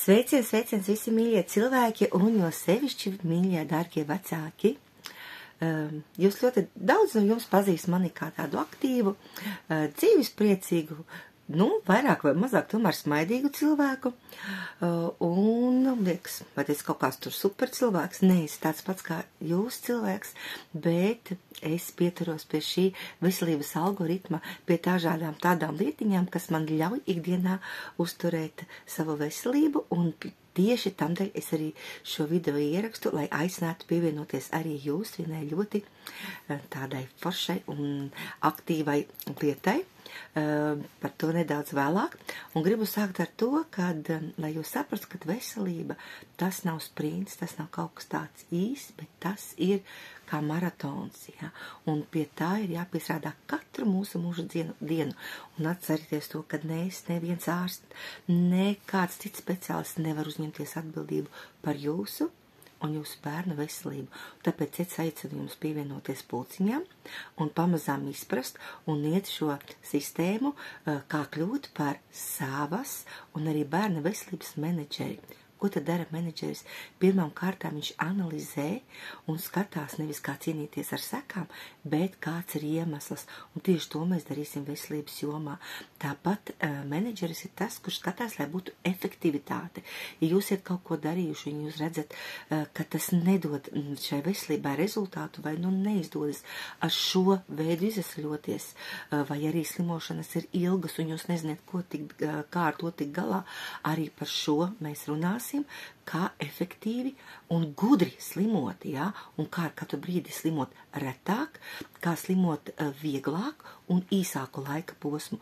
Sveiciens visi mīļie cilvēki un jo sevišķi mīļie, dārgie vecāki. Jūs ļoti daudz no jums pazīst mani kā tādu aktīvu, dzīvespriecīgu, vairāk vai mazāk tomēr smaidīgu cilvēku. Un liekas, vai tas kaut kāds tur super cilvēks? Nē, es tāds pats kā jūs cilvēks, bet es pieturos pie šī veselības algoritma, pie dažādām tādām lietiņām, kas man ļauj ikdienā uzturēt savu veselību, un tieši tamdēļ es arī šo video ierakstu, lai aicinātu pievienoties arī jūs vienai ļoti tādai foršai un aktīvai lietai. Par to nedaudz vēlāk. Un gribu sākt ar to, lai jūs saprastu, ka veselība tas nav sprints, tas nav kaut kas tāds īsts, bet tas ir kā maratons. Ja? Un pie tā ir jāpiestrādā katru mūsu mūža dienu. Un atcerieties to, ka neviens ārsts, ne kāds cits speciālists nevar uzņemties atbildību par jūsu un jūsu bērnu veselību. Tāpēc es aicinu jums pievienoties pulciņām un pamazām izprast un iet šo sistēmu, kā kļūt par savas un arī bērna veselības menedžeri. Ko tad dara menedžeris? Pirmām kārtām viņš analizē un skatās nevis kā cīnīties ar sekām, bet kāds ir iemesls. Un tieši to mēs darīsim veselības jomā. Tāpat menedžeris ir tas, kurš skatās, lai būtu efektivitāte. Ja jūs esat kaut ko darījuši un jūs redzat, ka tas nedod šai veselībai rezultātu vai neizdodas ar šo veidu izesļoties, vai arī slimošanas ir ilgas un jūs nezināt, kā ar to tik galā, arī par šo mēs runāsim. Kā efektīvi un gudri slimot, ja? Un kā ar katru brīdi slimot retāk, kā slimot vieglāk un īsāku laika posmu.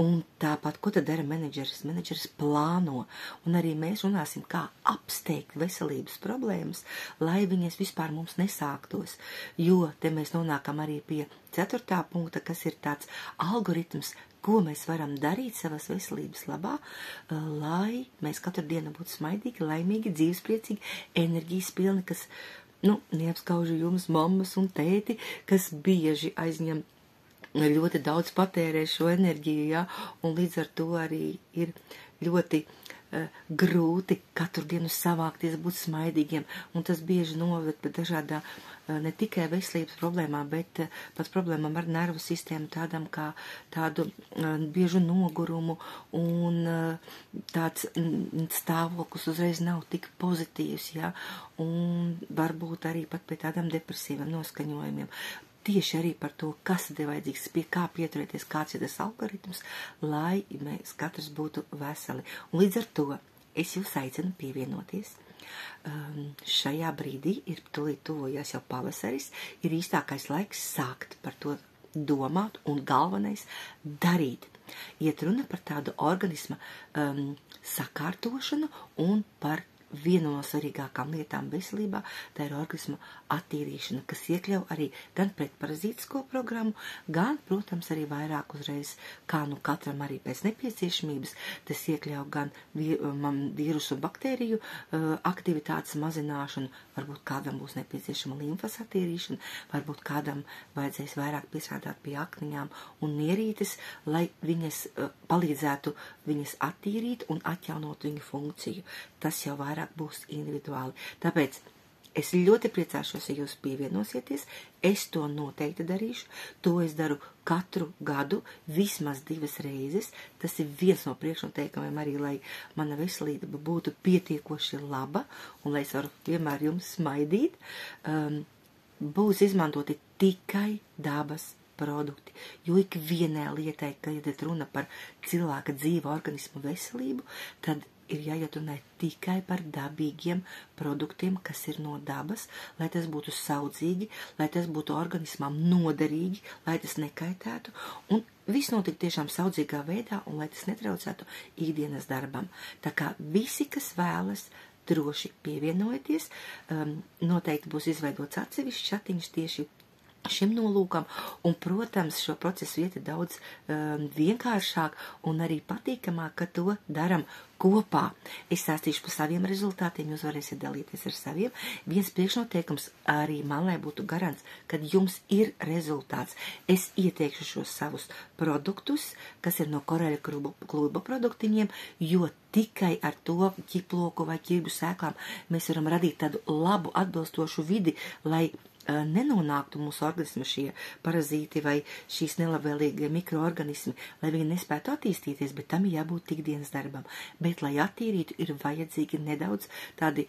Un tāpat, ko tad dara menedžeris? Menedžeris plāno, un arī mēs runāsim, kā apsteigt veselības problēmas, lai viņas vispār mums nesāktos. Jo te mēs nonākam arī pie 4. punkta, kas ir tāds algoritms, ko mēs varam darīt savas veselības labā, lai mēs katru dienu būtu smaidīgi, laimīgi, dzīvespriecīgi, enerģijas pilni, kas, neapskaužu jums mammas un tēti, kas bieži aizņem ļoti daudz patērē šo enerģiju, ja? Un līdz ar to arī ir ļoti grūti katru dienu savākties, būt smaidīgiem, un tas bieži noved pie dažādā ne tikai veselības problēmām, bet pat problēmām ar nervu sistēmu, tādu biežu nogurumu, un tāds stāvoklis uzreiz nav tik pozitīvs, ja? Un varbūt arī pat pie tādām depresīviem noskaņojumiem. Tieši arī par to, kas ir vajadzīgs, pie kā pieturēties, kāds ir tas algoritms, lai mēs katrs būtu veseli. Un līdz ar to es jūs aicinu pievienoties. Šajā brīdī ir tuvojas jau pavasaris, ir īstākais laiks sākt par to domāt un galvenais darīt. Iet runa par tādu organisma sakārtošanu un par vienu no svarīgākām lietām veselībā, tā ir organisma attīrīšana, kas iekļauj arī gan pretparazītisko programmu, gan, protams, arī vairāk uzreiz, kā katram arī pēc nepieciešamības, tas iekļauj gan vīrusu un baktēriju aktivitātes mazināšanu, varbūt kādam būs nepieciešama limfas attīrīšana, varbūt kādam vajadzēs vairāk piesādāt pie akniņām un nierītes, lai viņas palīdzētu viņas attīrīt un atjaunot viņu funkciju. Tas jau vairāk būs individuāli. Tāpēc es ļoti priecāšos, ja jūs pievienosieties. Es to noteikti darīšu. To es daru katru gadu, vismaz 2 reizes. Tas ir viens no priekšnoteikumiem arī, lai mana veselība būtu pietiekoši laba un lai es varu vienmēr jums smaidīt. Būs izmantoti tikai dabas produkti, jo ikvienai lietai, kad ir runa par cilvēka dzīva organismu veselību, tad ir jāiet runāt tikai par dabīgiem produktiem, kas ir no dabas, lai tas būtu saudzīgi, lai tas būtu organismam noderīgi, lai tas nekaitētu, un viss notika tiešām saudzīgā veidā, un lai tas netraucētu ikdienas darbam. Tā kā visi, kas vēlas, droši pievienojieties, noteikti būs izveidots atsevišķs chatiņš tieši šim nolūkam, un, protams, šo procesu iet daudz vienkāršāk un arī patīkamāk, ka to daram kopā. Es stāstīšu par saviem rezultātiem, jūs varēsiet dalīties ar saviem. Viens priekšnoteikums arī man, lai būtu garants, kad jums ir rezultāts. Es ieteikšu šos savus produktus, kas ir no Koreļa kluba produktiņiem, jo tikai ar to ķiploku vai ķirbu sēklām mēs varam radīt tādu labu atbilstošu vidi, lai nenonāktu mūsu organismu šie parazīti vai šīs nelabvēlīgie mikroorganismi, lai viņi nespētu attīstīties, bet tam ir jābūt ikdienas darbam. Bet, lai attīrītu, ir vajadzīgi nedaudz tādi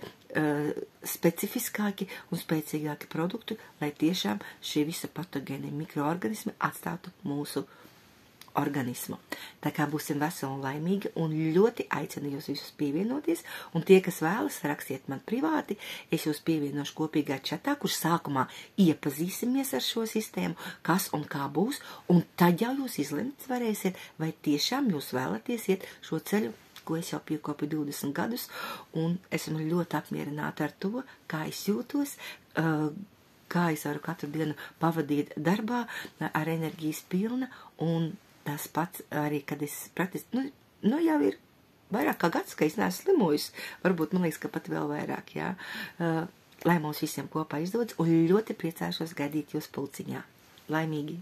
specifiskāki un spēcīgāki produkti, lai tiešām šie visa patogēni mikroorganismi atstātu mūsu organismu. Tā kā būsim veseli un laimīgi, un ļoti aicinu jūs visus pievienoties, un tie, kas vēlas, rakstiet man privāti, es jūs pievienošu kopīgā čatā, kurš sākumā iepazīsimies ar šo sistēmu, kas un kā būs, un tad jau jūs izlemt varēsiet, vai tiešām jūs vēlaties iet šo ceļu, ko es jau piekopju 20 gadus, un esmu ļoti apmierināta ar to, kā es jūtos, kā es varu katru dienu pavadīt darbā ar enerģijas pilna, un tas pats arī, kad es praktiski, jau ir vairāk kā gads, ka es neesmu slimojis, varbūt man liekas, ka pat vēl vairāk, jā, lai mums visiem kopā izdodas, un ļoti priecāšos gaidīt jūs pulciņā. Laimīgi!